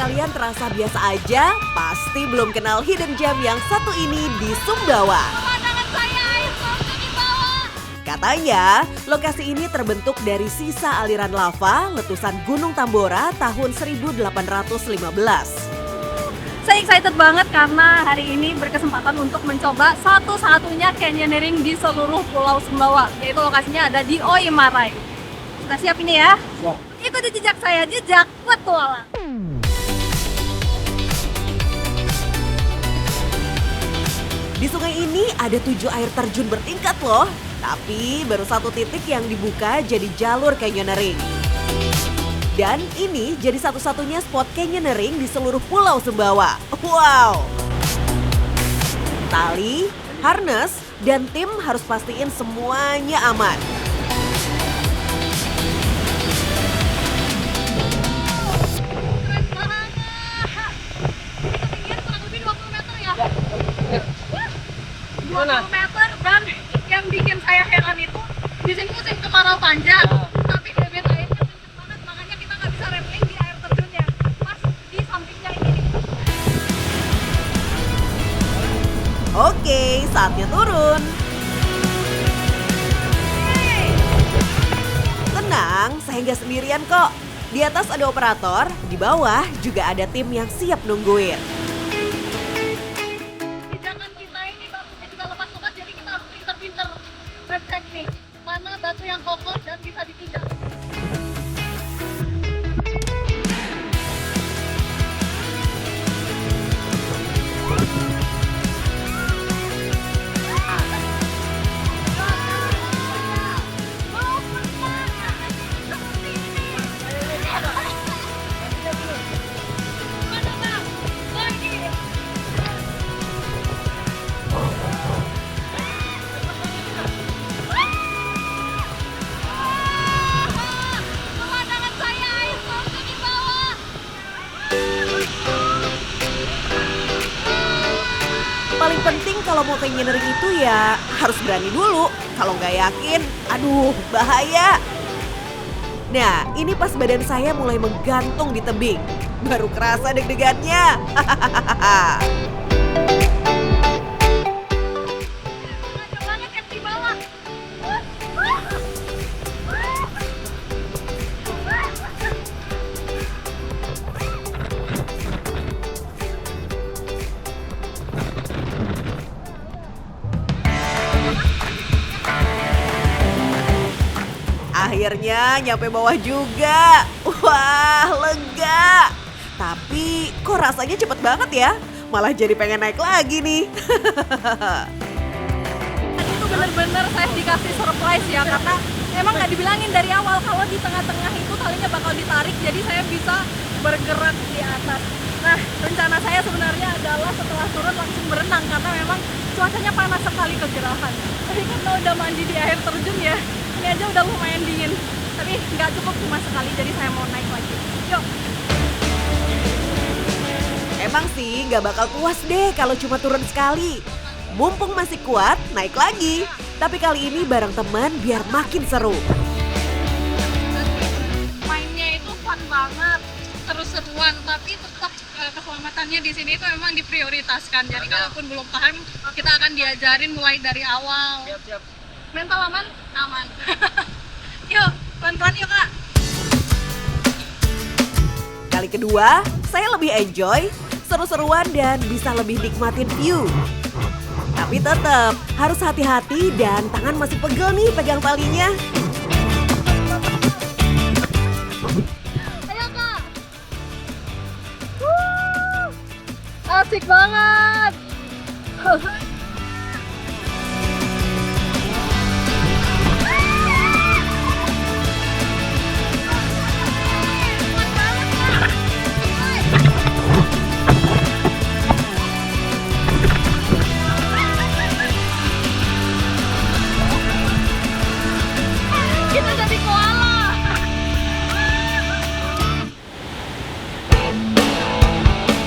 kalian terasa biasa aja, pasti belum kenal hidden gem yang satu ini di Sumbawa. Pemandangan saya air terjun di bawah. Katanya, lokasi ini terbentuk dari sisa aliran lava letusan Gunung Tambora tahun 1815. Saya excited banget karena hari ini berkesempatan untuk mencoba satu-satunya canyoneering di seluruh Pulau Sumbawa, yaitu lokasinya ada di Oimarai. Kita siap ini ya? Siap. Ikuti jejak saya, jejak petualang. Di sungai ini ada 7 air terjun bertingkat loh. Tapi baru satu titik yang dibuka jadi jalur canyoneering. Dan ini jadi satu-satunya spot canyoneering di seluruh Pulau Sumbawa. Wow! Tali, harness, dan tim harus pastiin semuanya aman. Keren banget. Ketinggian kurang lebih 20 meter ya? 20 meter, dan yang bikin saya heran itu di sini musim kemarau panjang, tapi debit airnya kenceng banget, makanya kita nggak bisa rappelling di air terjunnya. Pas di sampingnya ini nih. Oke, saatnya turun. Tenang, saya nggak sendirian kok. Di atas ada operator, di bawah juga ada tim yang siap nungguin. Pijakan kita ini batunya juga lepas-lepas, jadi kita harus pinter-pinter ngecek nih mana batu yang kokoh dan bisa dipijak. Pemandangan saya air terjun di bawah. Paling penting kalau mau canyoneering itu ya harus berani dulu. Kalau nggak yakin, aduh bahaya. Nah, ini pas badan saya mulai menggantung di tebing. Baru kerasa deg-degannya. Ada banget yang di bawah. Akhirnya nyampe bawah juga. Wah, lega. Tapi kok rasanya cepet banget ya? Malah jadi pengen naik lagi nih. Tadi itu bener-bener saya dikasih surprise ya, karena emang nggak dibilangin dari awal kalau di tengah-tengah itu talinya bakal ditarik, jadi saya bisa bergerak di atas. Nah, rencana saya sebenarnya adalah setelah turun langsung berenang, karena memang cuacanya panas sekali kegerahan. Tapi karena udah mandi di air terjun ya, ini aja udah lumayan dingin. Tapi nggak cukup cuma sekali, jadi saya mau naik lagi. Yuk! Emang sih nggak bakal puas deh kalau cuma turun sekali. Mumpung masih kuat, naik lagi. Tapi kali ini bareng teman biar makin seru. Mainnya itu fun banget, seru-seruan, tapi tetap keselamatannya di sini itu memang diprioritaskan. Jadi kalaupun belum paham, kita akan diajarin mulai dari awal. Siap. Mental aman? Aman. Yuk, pelan-pelan yuk Kak. Kali kedua, saya lebih enjoy, seru-seruan dan bisa lebih nikmatin view. Tapi tetap harus hati-hati dan tangan masih pegel nih pegang talinya. Ayo Kak. Asik banget. Kita jadi koala.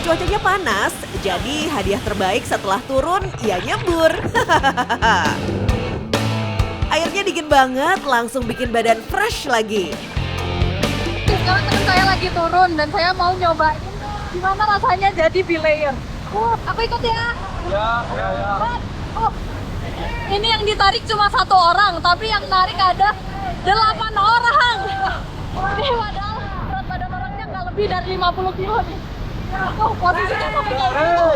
Cuacanya panas, jadi hadiah terbaik setelah turun ya nyebur. Airnya dingin banget, langsung bikin badan fresh lagi. Sekarang teman saya lagi turun dan saya mau nyobain Gimana rasanya jadi belayer? Aku ikut ya. Ya. Oh, ini yang ditarik cuma 1 orang, tapi yang narik ada 8 orang. Ini padahal berat badan orangnya nggak lebih dari 50 kilo nih. Oh, posisinya sampai kayak gitu.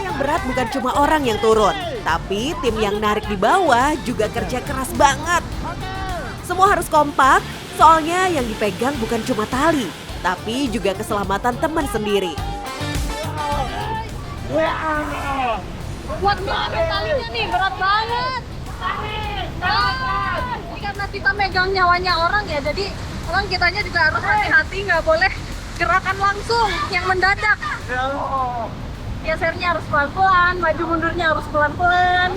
Yang berat bukan cuma orang yang turun, tapi tim yang narik di bawah juga kerja keras banget. Semua harus kompak, soalnya yang dipegang bukan cuma tali, tapi juga keselamatan teman sendiri. Kuat banget talinya nih, berat banget. Ini karena kita megang nyawanya orang ya, jadi orang kitanya juga harus hati-hati, nggak boleh gerakan langsung yang mendadak. Gesernya harus pelan-pelan, maju mundurnya harus pelan-pelan.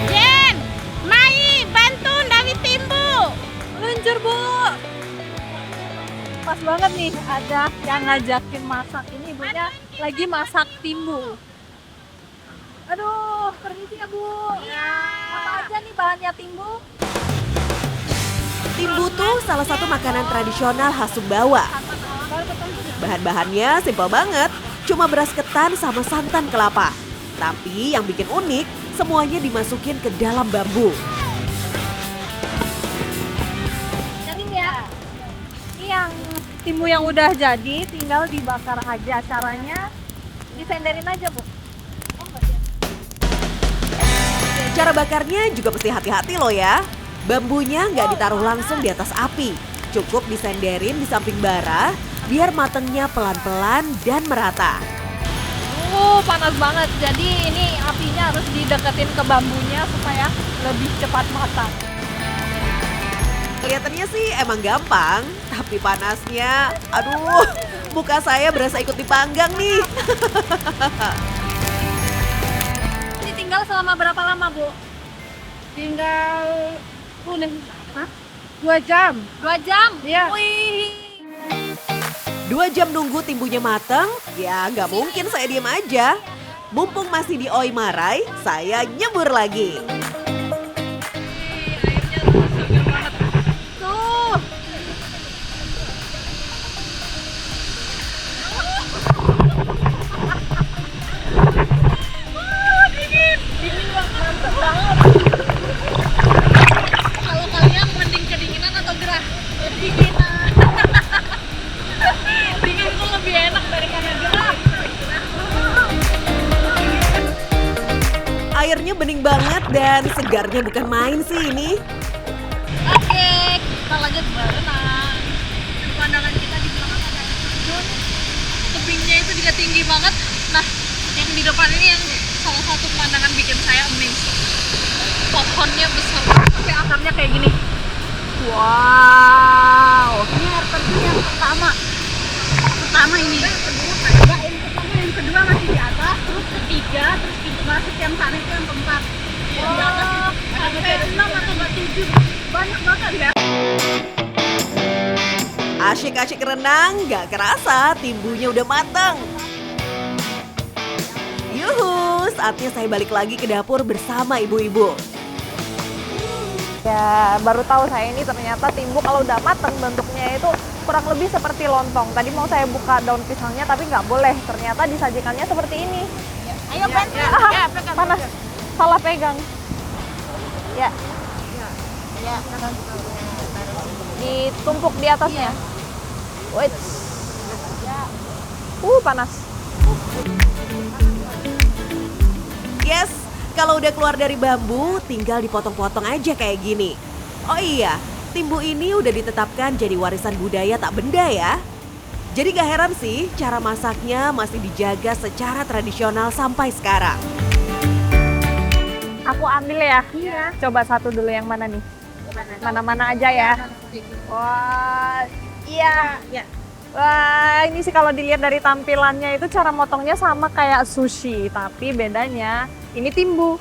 Jen, Mai, bantu Dawi Timbu. Meluncur, Bu. Pas banget nih, ada yang ngajakin masak. Ini ibunya lagi masak timbu. Aduh, permisi ya, Bu. Apa aja nih bahannya timbu? Timbu tuh salah satu makanan tradisional khas Sumbawa. Bahan-bahannya simpel banget, cuma beras ketan sama santan kelapa. Tapi yang bikin unik, semuanya dimasukin ke dalam bambu. Jadi ya, ini yang timbu yang udah jadi, tinggal dibakar aja. Caranya disenderin aja, Bu. Cara bakarnya juga mesti hati-hati loh ya. Bambunya nggak ditaruh langsung di atas api. Cukup disenderin di samping bara, biar matengnya pelan-pelan dan merata. Panas banget. Jadi ini apinya harus dideketin ke bambunya supaya lebih cepat matang. Kelihatannya sih emang gampang, tapi panasnya, aduh, muka saya berasa ikut dipanggang nih. Ini tinggal selama berapa lama, Bu? Tinggal 2 jam. 2 jam? Iya. Wih. 2 jam nunggu timbunya mateng, ya nggak mungkin saya diem aja. Mumpung masih di Oi Marai, saya nyebur lagi. Tuh. Dingin banget, mantep banget. Kalau kalian mending kedinginan atau gerah? Kedinginan. Dingin tuh lebih enak daripada gerah. Airnya bening banget dan segarnya bukan main sih ini. Oke, kita lanjut berenang. Pemandangan kita di belakang ada air terjun. Tebingnya itu juga tinggi banget. Nah, yang di depan ini yang salah satu pemandangan bikin saya amazing. Pohonnya besar banget, sampai akarnya kayak gini. Wow, ini air terjun yang pertama. Pertama ini. Yang kedua masih di atas, terus ketiga, terus masuk yang sana itu yang keempat. Di atas itu ada 6 atau 7. Banyak banget ya. Asyik-asyik renang, gak kerasa timbunya udah mateng. Yuhu, saatnya saya balik lagi ke dapur bersama ibu-ibu. Ya, baru tahu saya ini ternyata timbu kalau udah mateng bentuknya itu kurang lebih seperti lontong. Tadi mau saya buka daun pisangnya tapi nggak boleh. Ternyata disajikannya seperti ini. Ayo pegang. Ya, pegang. Panas. Salah pegang. Ya. Ditumpuk di atasnya. Wait. Panas. Yes, kalau udah keluar dari bambu, tinggal dipotong-potong aja kayak gini. Oh iya, timbu ini udah ditetapkan jadi warisan budaya tak benda ya. Jadi gak heran sih, cara masaknya masih dijaga secara tradisional sampai sekarang. Aku ambil ya. Iya. Coba satu dulu yang mana nih? Mana-mana aja ya. Wah, iya. Ya. Wah, ini sih kalau dilihat dari tampilannya itu cara motongnya sama kayak sushi, tapi bedanya ini timbu.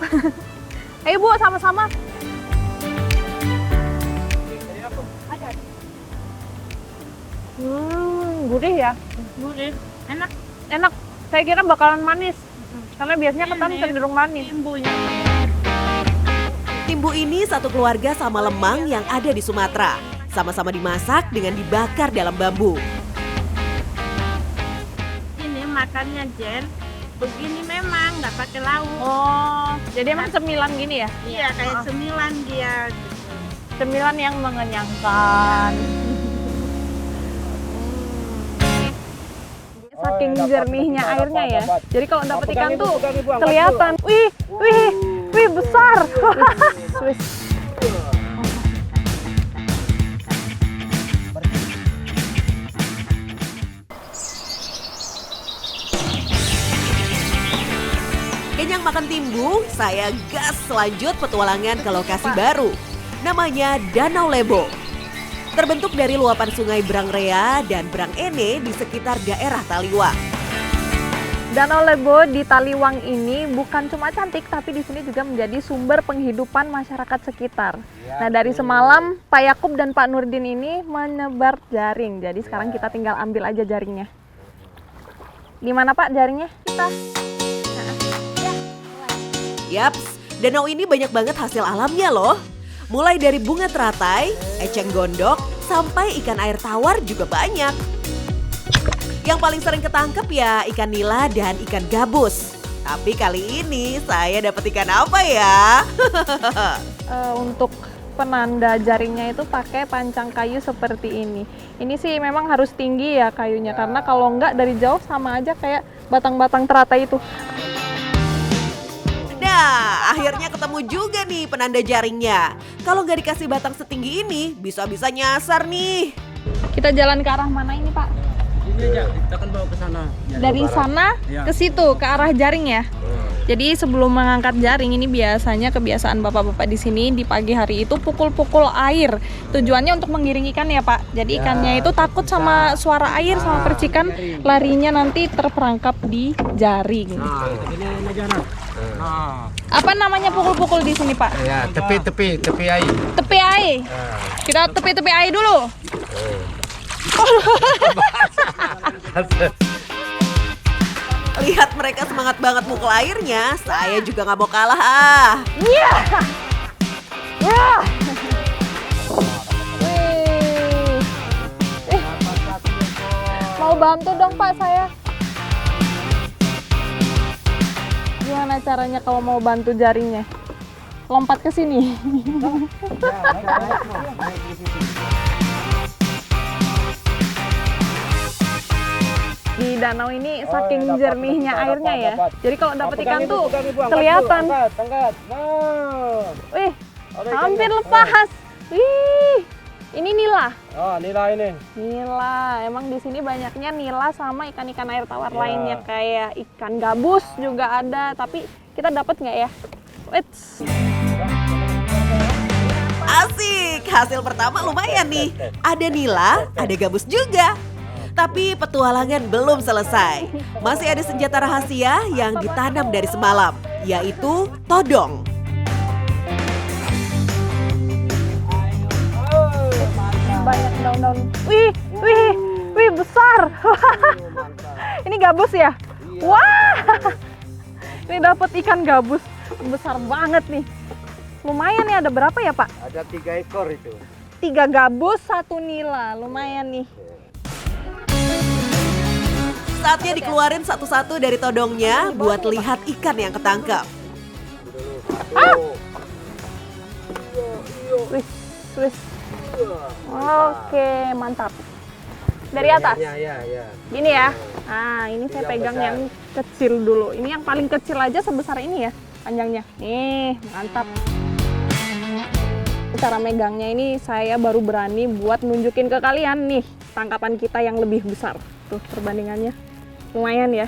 Ayo Bu, sama-sama. Gurih ya. Gurih. Enak. Saya kira bakalan manis. Karena biasanya ketan cenderung manis. Timbunya. Timbu ini satu keluarga sama lemang yang ada di Sumatera. Sama-sama dimasak dengan dibakar dalam bambu. Ini makannya Jen. Begini memang nggak pakai lauk. Oh, jadi emang cemilan gini ya? Iya kayak cemilan dia. Cemilan yang mengenyangkan. Saking jernihnya airnya ya. Jadi kalau dapet ikan tuh kelihatan. Wih besar. Wih. Kenyang makan timbu, saya gas lanjut petualangan ke lokasi baru. Namanya Danau Lebo. Terbentuk dari luapan sungai Brangrea dan Brangene di sekitar daerah Taliwang. Danau Lebo di Taliwang ini bukan cuma cantik, tapi di sini juga menjadi sumber penghidupan masyarakat sekitar. Nah, dari semalam Pak Yakub dan Pak Nurdin ini menebar jaring. Jadi sekarang kita tinggal ambil aja jaringnya. Gimana Pak jaringnya? Kita. Yaps, danau ini banyak banget hasil alamnya loh. Mulai dari bunga teratai, eceng gondok, sampai ikan air tawar juga banyak. Yang paling sering ketangkep ya ikan nila dan ikan gabus. Tapi kali ini saya dapat ikan apa ya? Untuk penanda jaringnya itu pakai pancang kayu seperti ini. Ini sih memang harus tinggi ya kayunya, karena kalau enggak dari jauh sama aja kayak batang-batang teratai itu. Nah, akhirnya ketemu juga nih penanda jaringnya. Kalau nggak dikasih batang setinggi ini, bisa-bisa nyasar nih. Kita jalan ke arah mana ini Pak? Ini aja, kita akan bawa ke sana. Dari sana ke situ, ke arah jaring ya? Jadi sebelum mengangkat jaring ini biasanya kebiasaan bapak-bapak di sini di pagi hari itu pukul-pukul air. Tujuannya untuk menggiring ikan ya Pak. Jadi ikannya itu takut sama suara air sama percikan, larinya nanti terperangkap di jaring. Nah, ini aja nah. Nah, Apa namanya pukul-pukul di sini Pak? ya tepi air. Tepi air. Kita tepi-tepi air dulu. Lihat mereka semangat banget mukul airnya, saya juga nggak mau kalah ah. Iya. Wah. Wih. Mau bantu dong Pak saya. Gimana caranya kalau mau bantu jaringnya? Lompat ke sini. Di danau ini saking jernihnya airnya ya. Jadi kalau dapet ikan tuh kelihatan. Wih, hampir lepas. Wih, ini nila. Oh, nila ini. Nila, emang di sini banyaknya nila sama ikan-ikan air tawar lainnya kayak ikan gabus juga ada. Tapi kita dapat nggak ya? Wits. Asik, hasil pertama lumayan nih. Ada nila, ada gabus juga. Tapi petualangan belum selesai. Masih ada senjata rahasia yang ditanam dari semalam, yaitu todong. Banyak daun-daun. Wih, besar. Ini gabus ya? Wah. Ini dapat ikan gabus besar banget nih. Lumayan nih, ada berapa ya Pak? Ada 3 ekor itu. 3 gabus, 1 nila. Lumayan nih. Saatnya dikeluarin satu-satu dari todongnya buat lihat ikan yang ketangkep. Wis. Oke, mantap. Dari atas? Ya. Gini ya. Nah, ini saya pegang yang kecil dulu. Ini yang paling kecil aja sebesar ini ya panjangnya. Nih, mantap. Cara megangnya ini saya baru berani buat nunjukin ke kalian nih tangkapan kita yang lebih besar. Tuh perbandingannya. Lumayan ya.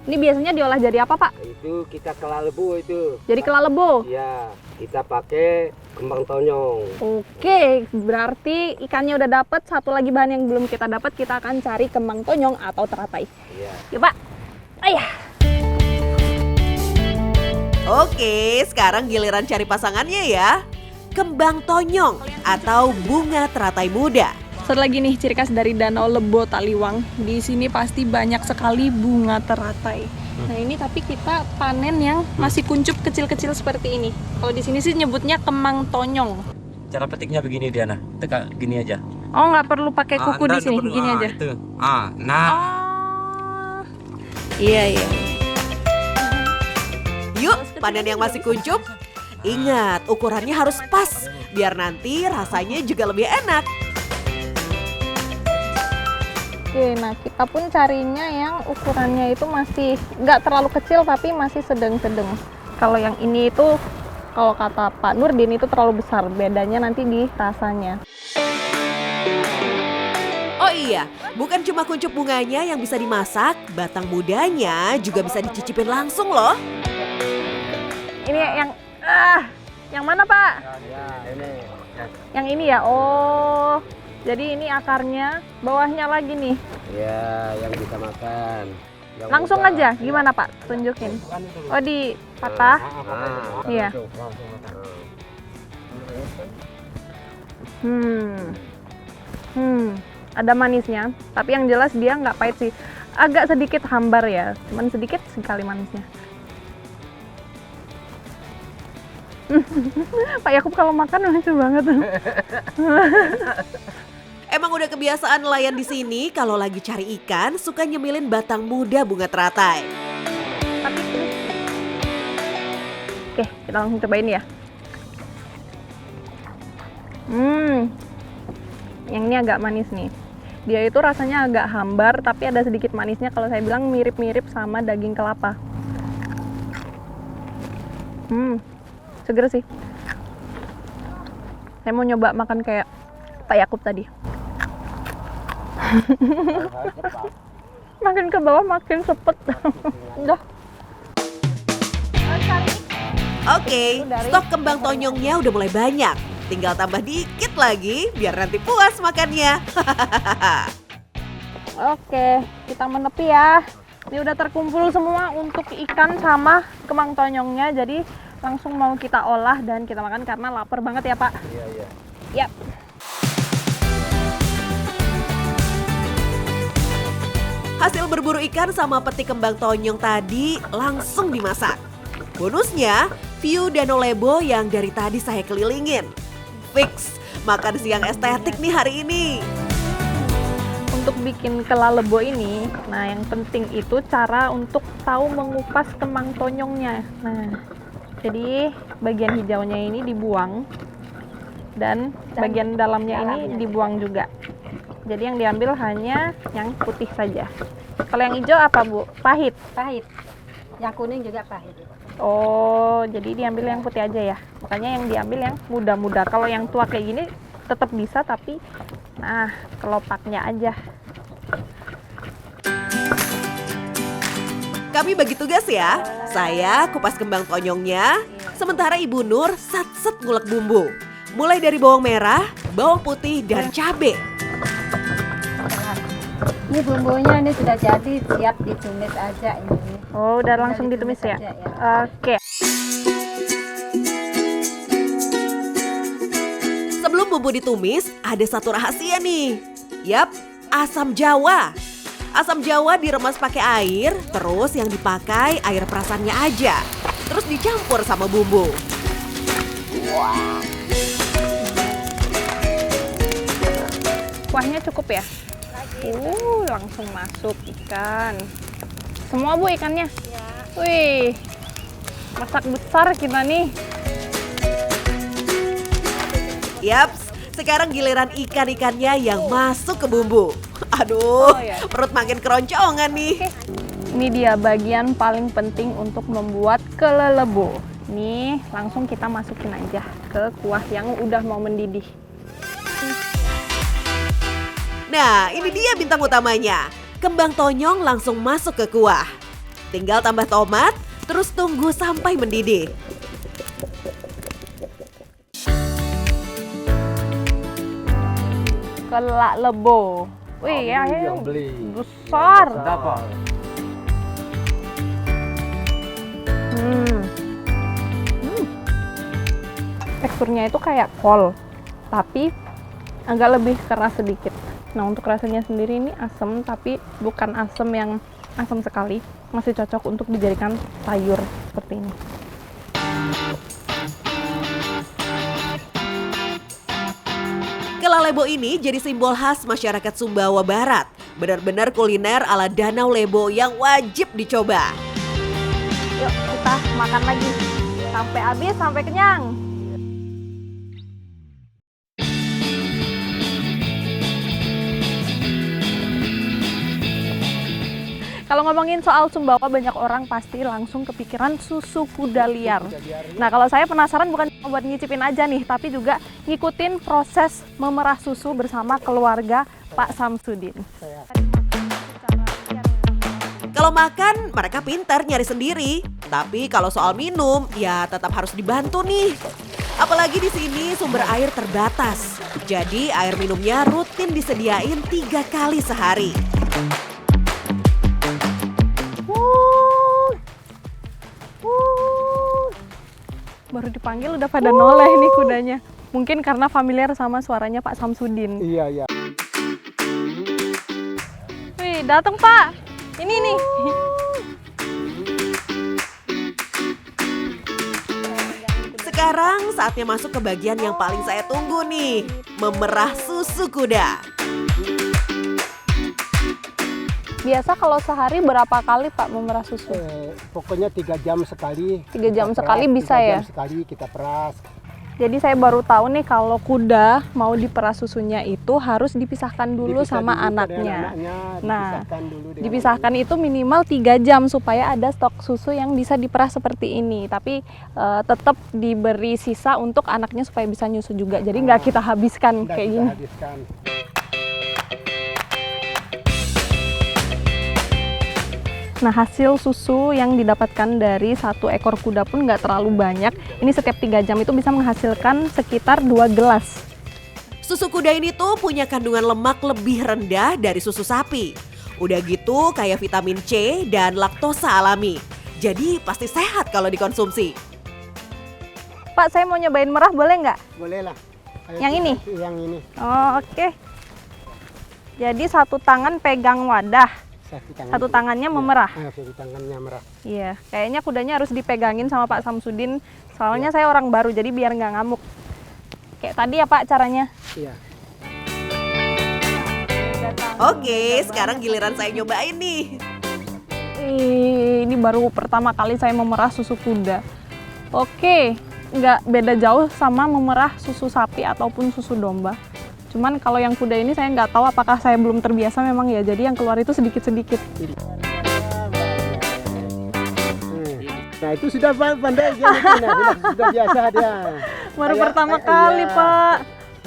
Ini biasanya diolah jadi apa Pak? Itu kita kelalebu itu. Jadi kelalebo. Ya, kita pakai kembang tonyong. Oke, berarti ikannya udah dapet. Satu lagi bahan yang belum kita dapat, kita akan cari kembang tonyong atau teratai. Iya. Yuk Pak. Ayah. Oke, sekarang giliran cari pasangannya ya. Kembang tonyong atau bunga teratai muda. Satu lagi nih ciri khas dari Danau Lebo Taliwang. Di sini pasti banyak sekali bunga teratai. Nah ini tapi kita panen yang masih kuncup kecil-kecil seperti ini. Kalau di sini sih nyebutnya kemang tonyong. Cara petiknya begini Diana, tegak gini aja. Oh nggak perlu pakai kuku di sini, gini aja. Itu. Oh, iya. Yuk, panen yang masih kuncup. Ingat, ukurannya harus pas, biar nanti rasanya juga lebih enak. Oke, nah kita pun carinya yang ukurannya itu masih nggak terlalu kecil tapi masih sedang-sedang. Kalau yang ini itu, kalau kata Pak Nurdin itu terlalu besar, bedanya nanti di rasanya. Oh iya, bukan cuma kuncup bunganya yang bisa dimasak, batang mudanya juga bisa dicicipin langsung loh. Ini yang mana Pak? Ya, ini. Yang ini ya, oh. Jadi ini akarnya, bawahnya lagi nih. Ya, yang bisa makan. Yang Langsung muda. aja, gimana Pak? Tunjukin. Oh dipatah? Iya. Ada manisnya, tapi yang jelas dia nggak pahit sih. Agak sedikit hambar ya, cuman sedikit sekali manisnya. Pak Yakub kalau makan lucu banget. Emang udah kebiasaan nelayan di sini kalau lagi cari ikan suka nyemilin batang muda bunga teratai. Tapi oke, kita langsung cobain ya. Yang ini agak manis nih. Dia itu rasanya agak hambar tapi ada sedikit manisnya. Kalau saya bilang mirip-mirip sama daging kelapa. Seger sih. Saya mau nyoba makan kayak Pak Yakub tadi. Makin ke bawah makin sepet. Udah. Oke, stok kembang tonyongnya udah mulai banyak. Tinggal tambah dikit lagi biar nanti puas makannya. Oke, kita menepi ya. Ini udah terkumpul semua untuk ikan sama kemang tonyongnya. Jadi langsung mau kita olah dan kita makan karena lapar banget ya Pak. Iya. Yap. Hasil berburu ikan sama petik kembang tonyong tadi langsung dimasak. Bonusnya, view Danau Lebo yang dari tadi saya kelilingin. Fix, makan siang estetik nih hari ini. Untuk bikin kelalebo ini, nah yang penting itu cara untuk tahu mengupas kemang tonyongnya. Nah, jadi bagian hijaunya ini dibuang dan bagian dalamnya ini dibuang juga. Jadi yang diambil hanya yang putih saja. Kalau yang hijau apa Bu? Pahit? Pahit. Yang kuning juga pahit. Oh, jadi diambil yang putih aja ya. Makanya yang diambil yang muda-muda. Kalau yang tua kayak gini tetap bisa tapi nah kelopaknya aja. Kami bagi tugas ya. Saya kupas kembang tonyongnya, sementara Ibu Nur sat-set ngulek bumbu. Mulai dari bawang merah, bawang putih, dan cabai. Ini bumbunya ini sudah jadi, siap ditumis aja ini. Oh, udah langsung ditumis ya? aja, ya. Oke. Sebelum bumbu ditumis, ada satu rahasia nih. Yap, asam jawa. Asam jawa diremas pakai air, terus yang dipakai air perasannya aja. Terus dicampur sama bumbu. Kuahnya cukup ya? Langsung masuk ikan. Semua Bu ikannya? Ya. Wih, masak besar kita nih. Yaps, sekarang giliran ikan-ikannya yang masuk ke bumbu. Aduh, ya. perut makin keroncongan nih. Ini dia bagian paling penting untuk membuat kelelebo. Nih, langsung kita masukin aja ke kuah yang udah mau mendidih. Nah, ini dia bintang utamanya. Kembang tonyong langsung masuk ke kuah. Tinggal tambah tomat, terus tunggu sampai mendidih. Kelak lebo. Wih, ya yang beli. besar. Dapat. Teksturnya itu kayak kol, tapi agak lebih keras sedikit. Nah, untuk rasanya sendiri ini asam, tapi bukan asam yang asam sekali. Masih cocok untuk dijadikan sayur seperti ini. Kela Lebo ini jadi simbol khas masyarakat Sumbawa Barat. Benar-benar kuliner ala Danau Lebo yang wajib dicoba. Yuk, kita makan lagi. Sampai habis, sampai kenyang. Kalau ngomongin soal Sumbawa, banyak orang pasti langsung kepikiran susu kuda liar. Nah, kalau saya penasaran bukan cuma buat ngicipin aja nih, tapi juga ngikutin proses memerah susu bersama keluarga Pak Samsudin. Kalau makan, mereka pintar nyari sendiri. Tapi kalau soal minum, ya tetap harus dibantu nih. Apalagi di sini sumber air terbatas. Jadi air minumnya rutin disediain 3 kali sehari. Baru dipanggil udah pada noleh nih kudanya. Mungkin karena familiar sama suaranya Pak Samsudin. Iya, iya. Wih, datang Pak. Ini nih. Sekarang saatnya masuk ke bagian yang paling saya tunggu nih. Memerah susu kuda. Biasa kalau sehari berapa kali Pak memerah susu? Pokoknya 3 jam sekali. 3 jam kita sekali peras, bisa 3 ya? jam sekali kita peras. Jadi saya baru tahu nih kalau kuda mau diperas susunya itu harus dipisahkan dulu Dipisah sama dulu dengan anaknya. Nah, Dipisahkan itu minimal 3 jam supaya ada stok susu yang bisa diperas seperti ini. Tapi tetap diberi sisa untuk anaknya supaya bisa nyusu juga. Jadi nggak kita habiskan kayak gini. Nah, hasil susu yang didapatkan dari 1 ekor kuda pun nggak terlalu banyak. Ini setiap 3 jam itu bisa menghasilkan sekitar 2 gelas. Susu kuda ini tuh punya kandungan lemak lebih rendah dari susu sapi. Udah gitu kayak vitamin C dan laktosa alami. Jadi pasti sehat kalau dikonsumsi. Pak, saya mau nyobain merah boleh nggak? Boleh lah. Yang ini? Yang ini. Oh, oke. Jadi 1 tangan pegang wadah. Satu tangannya memerah. Satu tangannya merah. Iya, kayaknya kudanya harus dipegangin sama Pak Samsudin. Soalnya saya orang baru, jadi biar nggak ngamuk. Kayak tadi ya Pak caranya. Iya. Oke, sekarang giliran saya nyobain nih. Ini baru pertama kali saya memerah susu kuda. Oke, nggak beda jauh sama memerah susu sapi ataupun susu domba. Cuman kalau yang kuda ini saya nggak tahu apakah saya belum terbiasa memang ya. Jadi yang keluar itu sedikit-sedikit. Nah itu sudah pandai dia, sudah biasa dia. Baru pertama kali iya. Pak.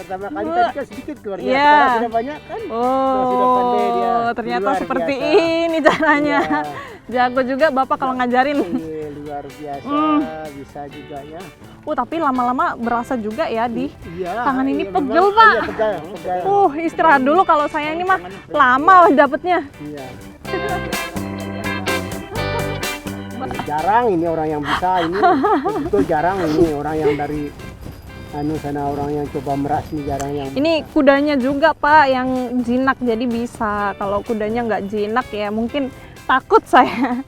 Pertama kali tadi kan sedikit keluar, Iya. sekarang sudah banyak kan. Oh, sudah pandai dia. ternyata Luar seperti biasa. ini caranya. Iya. Jago juga Bapak kalau ngajarin. Iya, luar biasa, bisa juga ya. Tapi lama-lama berasa juga ya di Iya, tangan ini iya, pegel memang. Pak. Iya, pegel. Istirahat dulu kalau saya ini mah lama dapetnya. Iya. Jarang ini orang yang bisa ini, betul jarang ini orang yang dari sana orang yang coba meras ini jarang yang. Ini kudanya juga Pak yang jinak jadi bisa. Kalau kudanya nggak jinak ya mungkin takut saya.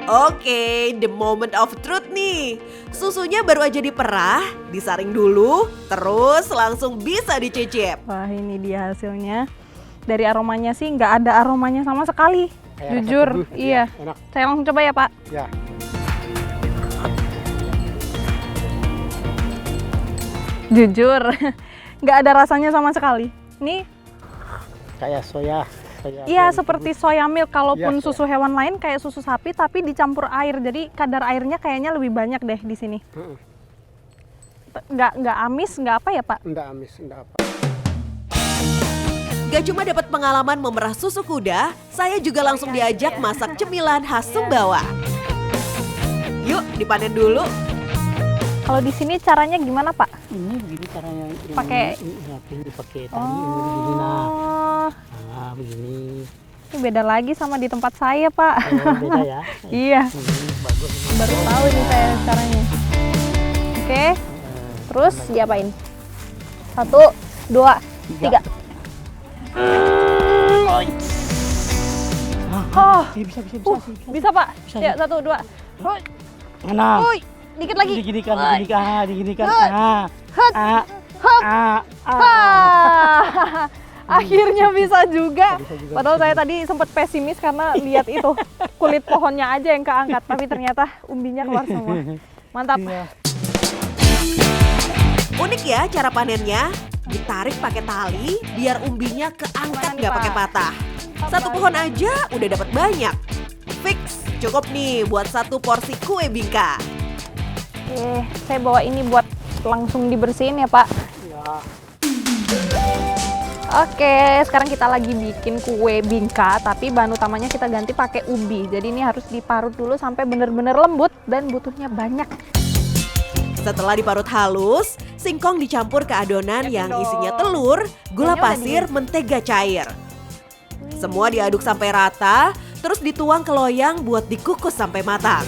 Oke, the moment of truth nih. Susunya baru aja diperah, disaring dulu, terus langsung bisa dicicip. Wah, ini dia hasilnya. Dari aromanya sih nggak ada aromanya sama sekali. Kayak Jujur, rasa tebu, iya. Enak. Saya langsung coba ya Pak. Ya. Jujur, nggak ada rasanya sama sekali. Ini Kayak soya. iya seperti soya milk, kalaupun Iya, susu hewan lain kayak susu sapi tapi dicampur air. Jadi kadar airnya kayaknya lebih banyak deh di sini. Nggak amis, nggak apa ya Pak? Enggak amis, enggak apa. Gak cuma dapat pengalaman memerah susu kuda, saya juga langsung diajak masak cemilan khas Sumbawa. Yuk, dipanen dulu. Kalau di sini caranya gimana Pak? Ini begini caranya. Pakai- ini pakai tali ini begini nah. Oh, Nah, begini. ini beda lagi sama di tempat saya Pak. Beda ya. Iya, Bagus. baru tahu nih saya caranya. Oke, terus diapain? 1, 2, 3. Oh, Bisa. bisa Pak. Ya, 1, 2. Mana? Woi, dikit lagi. Diginikan. Akhirnya bisa juga. Padahal saya tadi sempat pesimis karena lihat itu kulit pohonnya aja yang keangkat, tapi ternyata umbinya keluar semua. Mantap. Unik ya cara panennya. Ditarik pakai tali biar umbinya keangkat nggak pakai patah. Satu pohon aja udah dapat banyak. Fix, cukup nih buat satu porsi kue bingka. Saya bawa ini buat langsung dibersihin ya Pak. Oke, sekarang kita lagi bikin kue bingka, tapi bahan utamanya kita ganti pakai ubi. Jadi ini harus diparut dulu sampai benar-benar lembut dan butuhnya banyak. Setelah diparut halus, singkong dicampur ke adonan yang isinya telur, gula pasir, mentega cair. Semua diaduk sampai rata, terus dituang ke loyang buat dikukus sampai matang.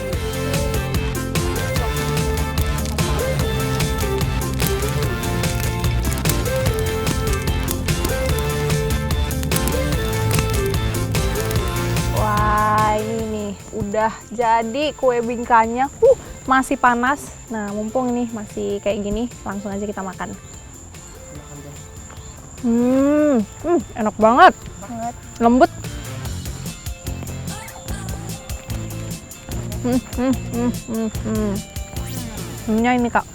Wah, ini nih udah jadi kue bingkanya. Masih panas. Nah, mumpung ini masih kayak gini, langsung aja kita makan. Enak banget. Lembut. Ini Kak.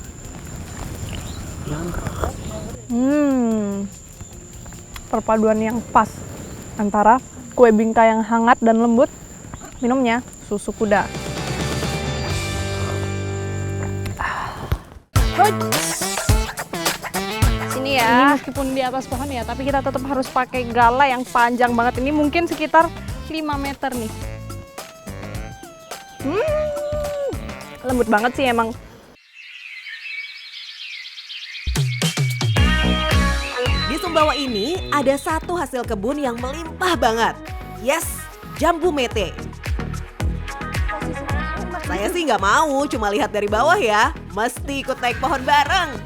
Perpaduan yang pas antara kue bingka yang hangat dan lembut, minumnya susu kuda. Sini ya. Ini meskipun di atas pohon ya, tapi kita tetap harus pakai gala yang panjang banget. Ini mungkin sekitar 5 meter nih. Lembut banget sih emang. Di Sumbawa ini ada satu hasil kebun yang melimpah banget. Yes, jambu mete. Saya sih nggak mau cuma lihat dari bawah ya, mesti ikut naik pohon bareng.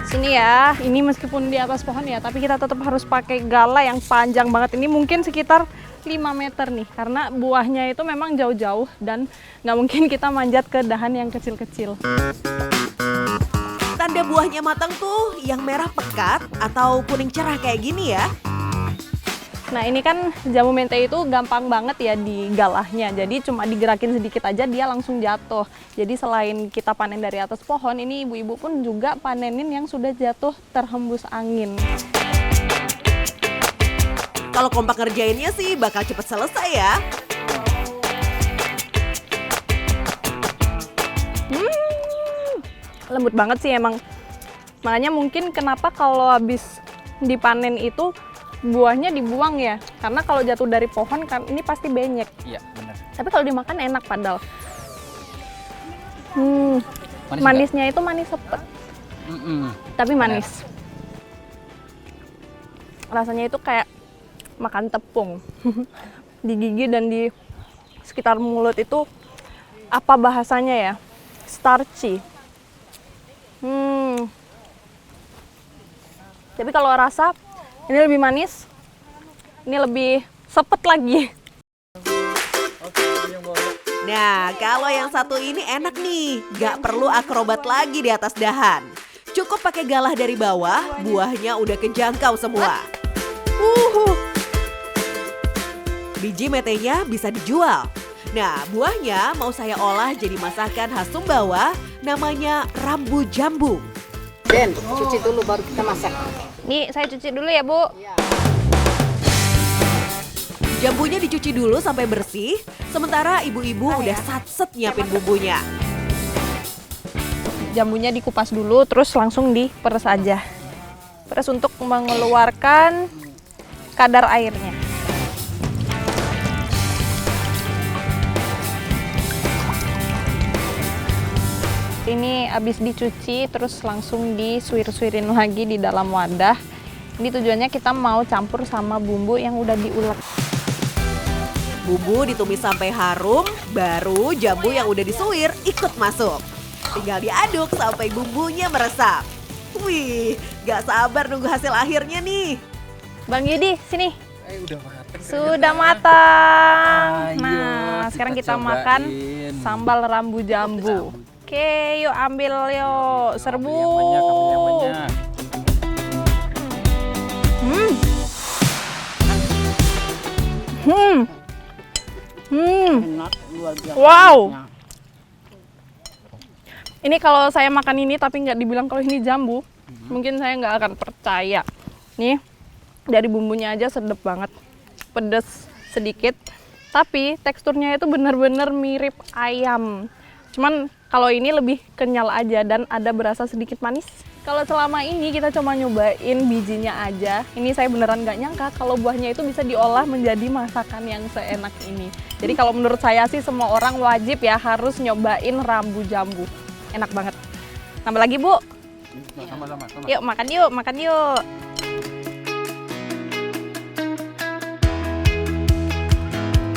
Sini ya, ini meskipun di atas pohon ya, tapi kita tetap harus pakai gala yang panjang banget. Ini mungkin sekitar 5 meter nih, karena buahnya itu memang jauh-jauh dan nggak mungkin kita manjat ke dahan yang kecil-kecil. Tanda buahnya matang tuh yang merah pekat atau kuning cerah kayak gini ya. Nah ini kan jambu mente itu gampang banget ya digalahnya, jadi cuma digerakin sedikit aja dia langsung jatuh. Jadi selain kita panen dari atas pohon, ini ibu-ibu pun juga panenin yang sudah jatuh terhembus angin. Kalau kompak ngerjainnya sih bakal cepet selesai ya. Lembut banget sih emang. Makanya mungkin kenapa kalau habis dipanen itu buahnya dibuang ya, karena kalau jatuh dari pohon kan ini pasti benyek. Iya, benar. Tapi kalau dimakan enak padahal. Manis Manisnya itu manis sepet, tapi manis. Rasanya itu kayak makan tepung. Di gigi dan di sekitar mulut itu apa bahasanya ya? Starchy. Tapi kalau rasa ini lebih manis, ini lebih sepet lagi. Nah, kalau yang satu ini enak nih, gak perlu akrobat lagi di atas dahan. Cukup pakai galah dari bawah, buahnya udah kejangkau semua. Biji metenya bisa dijual. Nah, buahnya mau saya olah jadi masakan khas Sumbawa, namanya rambu jambu. Den, cuci dulu baru kita masak. Nih, saya cuci dulu ya, Bu. Jambunya dicuci dulu sampai bersih, sementara ibu-ibu udah satset nyiapin bumbunya. Jambunya dikupas dulu, terus langsung diperes aja. Peres untuk mengeluarkan kadar airnya. Ini habis dicuci, terus langsung disuir-suirin lagi di dalam wadah. Ini tujuannya kita mau campur sama bumbu yang udah diulek. Bumbu ditumis sampai harum, baru jambu yang udah disuir ikut masuk. Tinggal diaduk sampai bumbunya meresap. Wih, gak sabar nunggu hasil akhirnya nih. Bang Yudi, sini. Udah matang. Sudah matang. Ayo, Nah, sekarang kita cobain. makan sambal rambu jambu. Oke, yuk ambil yuk, serbu. Ambil yang banyak. Enak, luar biasa. Wow. Ini kalau saya makan ini tapi nggak dibilang kalau ini jambu, mungkin saya nggak akan percaya. Nih, dari bumbunya aja sedep banget, pedes sedikit, tapi teksturnya itu benar-benar mirip ayam. Cuman kalau ini lebih kenyal aja dan ada berasa sedikit manis. Kalau selama ini kita cuma nyobain bijinya aja, ini saya beneran nggak nyangka kalau buahnya itu bisa diolah menjadi masakan yang seenak ini. Jadi kalau menurut saya sih semua orang wajib ya harus nyobain rambu jambu. Enak banget. Tambah lagi, Bu. Sama-sama. Yuk makan yuk, makan yuk.